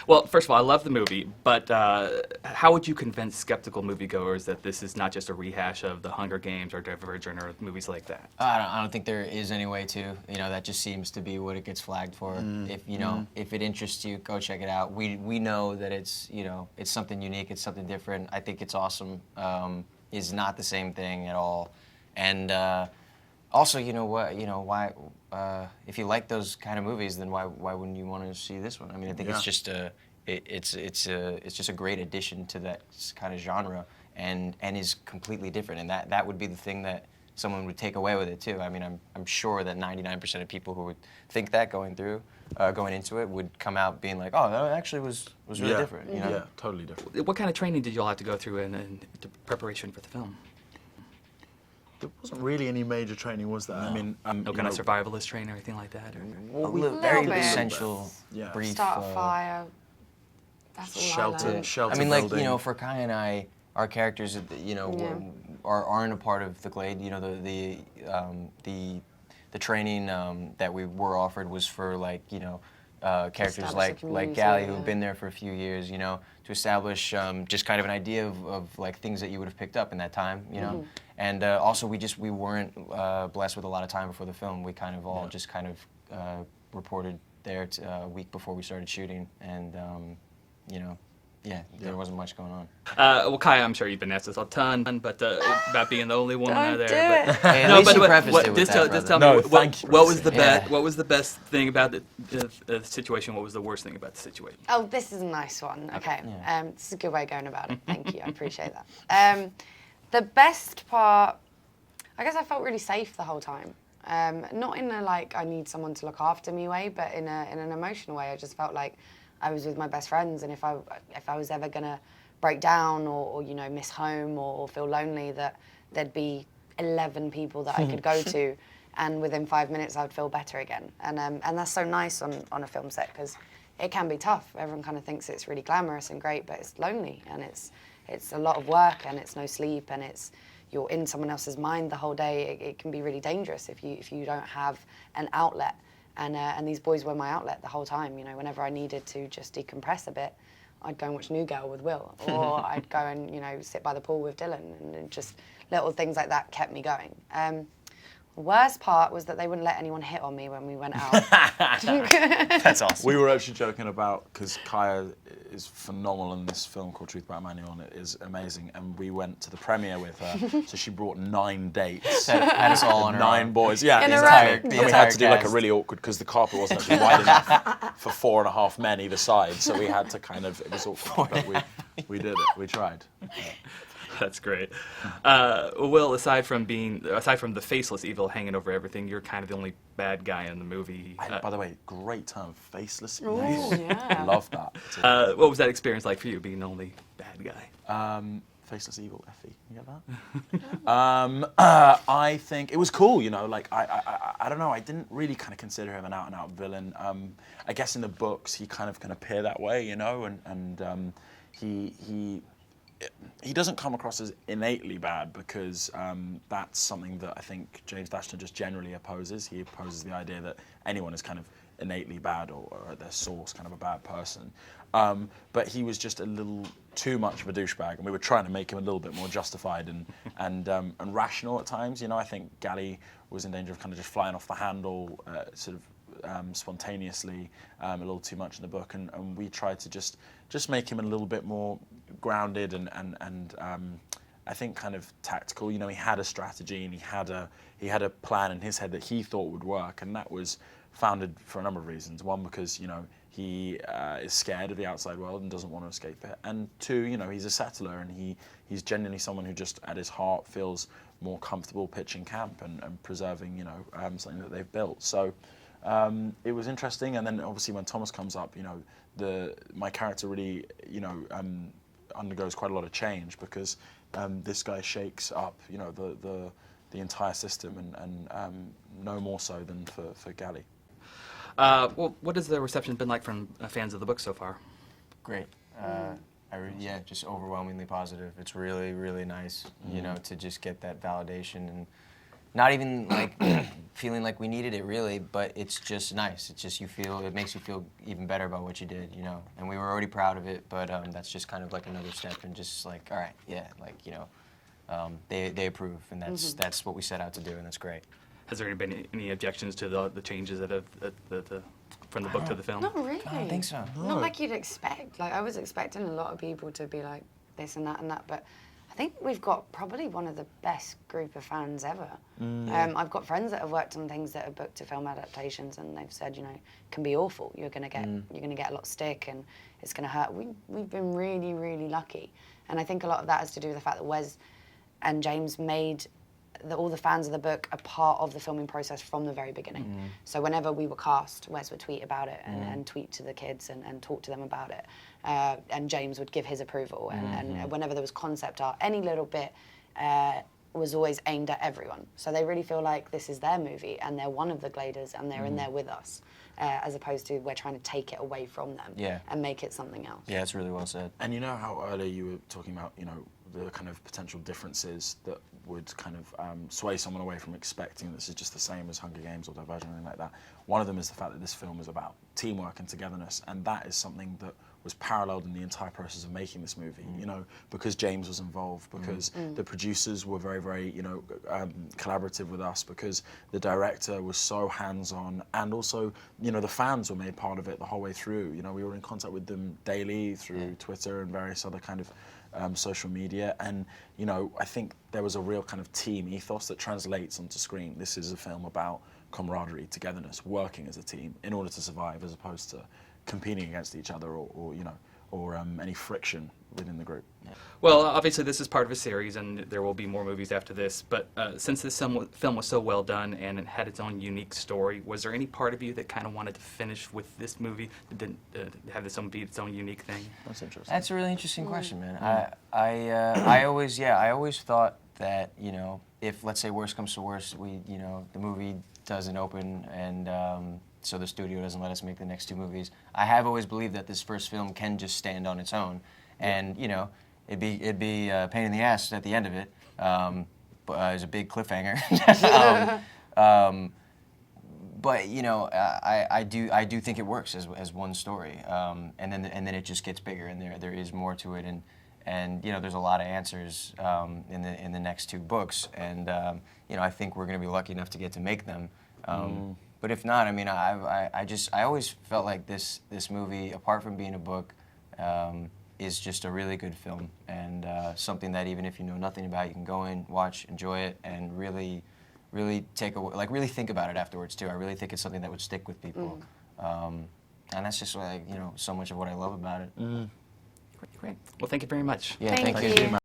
Well, first of all, I love the movie, but how would you convince skeptical moviegoers that this is not just a rehash of The Hunger Games or Divergent or movies like that? I don't think there is any way to. You know, that just seems to be what it gets flagged for. If you know, if it interests you, go check it out. We know that it's, you know, it's something unique, it's something different. I think it's awesome. It's not the same thing at all, and also, you know what, you know why. If you like those kind of movies, then why wouldn't you want to see this one? I mean, I think it's just it's just a great addition to that kind of genre, and is completely different. And that would be the thing that someone would take away with it too. I mean, I'm sure that 99% of people who would think that going into it would come out being like, oh, that actually was really different. You know? Yeah, totally different. What kind of training did you all have to go through in preparation for the film? There wasn't really any major training, was there? No. I mean, No kind of survivalist training or anything like that? Or? Well, very bit. essential, Yeah. brief. Start a fire. That's all I learned. Shelter I mean, like, building. you know, for Kaya and I, our characters, you know, aren't a part of the Glade. You know, the training that we were offered was for, like, you know, characters like Gally, who've been there for a few years, you know, to establish just kind of an idea of like things that you would have picked up in that time, you know. And also we weren't blessed with a lot of time before the film. We kind of all just kind of reported there a week before we started shooting, and you know, there wasn't much going on. Well, Kaya, I'm sure you've been asked this a ton, but about being the only woman out there. Don't But, Hey, at least you prefaced it with just that, tell brother. me, thank you. what was the Yeah. what was the best thing about the situation? What was the worst thing about the situation? Oh, this is a nice one. Okay, Yeah. this is a good way of going about it. Thank you, I appreciate that. The best part, I guess I felt really safe the whole time. Not in a like I need someone to look after me way, but in an emotional way. I just felt like I was with my best friends, and if I was ever gonna break down or you know miss home or feel lonely, that there'd be 11 people that I could go to, and within 5 minutes I'd feel better again. And that's so nice on a film set, because it can be tough. Everyone kind of thinks it's really glamorous and great, but it's lonely, and it's a lot of work, and it's no sleep, and you're in someone else's mind the whole day. It can be really dangerous if you don't have an outlet. And these boys were my outlet the whole time. You know, whenever I needed to just decompress a bit, I'd go and watch New Girl with Will, or I'd go and, you know, sit by the pool with Dylan, and just little things like that kept me going. The worst part was that they wouldn't let anyone hit on me when we went out. That's awesome. We were actually joking about, because Kaya is phenomenal in this film called Truth About Manual, and it is amazing, and we went to the premiere with her, so she brought 9 dates. Had us all on her 9 arm. boys, yeah. In a entire- row. the And we had to do entire like a cast. really awkward, because the carpet wasn't actually wide enough for 4.5 men either side, so we had to kind of, it was awkward, but we did it, we tried. That's great. Will, aside from the faceless evil hanging over everything, you're kind of the only bad guy in the movie. By the way, great term, faceless. Ooh, evil. yeah. I love that. What was that experience like for you, being the only bad guy? Faceless evil, Effie. You get that? I think it was cool, you know. Like I don't know. I didn't really kind of consider him an out-and-out villain. I guess in the books he kind of can appear that way, you know, and he doesn't come across as innately bad, because that's something that I think James Dashner just generally opposes. He opposes the idea that anyone is kind of innately bad or at their source kind of a bad person. But he was just a little too much of a douchebag, and we were trying to make him a little bit more justified and rational at times. You know, I think Gally was in danger of kind of just flying off the handle, sort of spontaneously, a little too much in the book, and we tried to just make him a little bit more grounded and I think kind of tactical. You know, he had a strategy, and he had a plan in his head that he thought would work, and that was founded for a number of reasons. One, because, you know, he is scared of the outside world and doesn't want to escape it, and 2, you know, he's a settler, and he's genuinely someone who just at his heart feels more comfortable pitching camp and preserving, you know, something that they've built. So it was interesting. And then obviously when Thomas comes up, you know, my character really, you know, undergoes quite a lot of change, because this guy shakes up, you know, the entire system, and no more so than for Gally. Well, what has the reception been like from fans of the book so far? Great. Just overwhelmingly positive. It's really, really nice, you know, to just get that validation, and not even like feeling like we needed it really, but it's just nice. It's just it makes you feel even better about what you did, you know. And we were already proud of it, but that's just kind of like another step, and just like, all right, yeah, like, you know, they approve, and that's what we set out to do, and that's great. Has there been any objections to the changes that have from the book to the film? Not really. I don't think so. Not like you'd expect. Like I was expecting a lot of people to be like this and that, but I think we've got probably one of the best group of fans ever. I've got friends that have worked on things that are booked to film adaptations, and they've said, you know, it can be awful. You're gonna get a lot of stick, and it's gonna hurt. We've been really, really lucky, and I think a lot of that has to do with the fact that Wes and James made all the fans of the book a part of the filming process from the very beginning. So whenever we were cast, Wes would tweet about it and tweet to the kids and talk to them about it. And James would give his approval. And whenever there was concept art, any little bit was always aimed at everyone. So they really feel like this is their movie and they're one of the Gladers and they're in there with us. As opposed to we're trying to take it away from them and make it something else. Yeah, it's really well said. And you know how earlier you were talking about, you know, the kind of potential differences that would kind of sway someone away from expecting this is just the same as Hunger Games or Divergent or anything like that. One of them is the fact that this film is about teamwork and togetherness, and that is something that was paralleled in the entire process of making this movie, you know, because James was involved, because the producers were very, very, you know, collaborative with us, because the director was so hands-on, and also, you know, the fans were made part of it the whole way through. You know, we were in contact with them daily through Twitter and various other kind of social media, and you know, I think there was a real kind of team ethos that translates onto screen. This is a film about camaraderie, togetherness, working as a team in order to survive, as opposed to competing against each other or you know, or any friction within the group. Well, obviously this is part of a series, and there will be more movies after this. But since this film was so well done and it had its own unique story, was there any part of you that kind of wanted to finish with this movie that didn't have be its own unique thing? That's interesting. That's a really interesting question, man. I always thought that, you know, if, let's say, worst comes to worst, the movie doesn't open and so the studio doesn't let us make the next two movies. I have always believed that this first film can just stand on its own, and you know, it'd be a pain in the ass at the end of it. But it's a big cliffhanger. But you know, I do think it works as one story, and then it just gets bigger, and there is more to it, and you know, there's a lot of answers in the next two books, and you know, I think we're going to be lucky enough to get to make them. But if not, I mean, I always felt like this movie, apart from being a book, is just a really good film, and something that even if you know nothing about it, you can go in, watch, enjoy it, and really really think about it afterwards too. I really think it's something that would stick with people, and that's just like, you know, so much of what I love about it. Great. Well, thank you very much. Yeah, Thank thank you. you.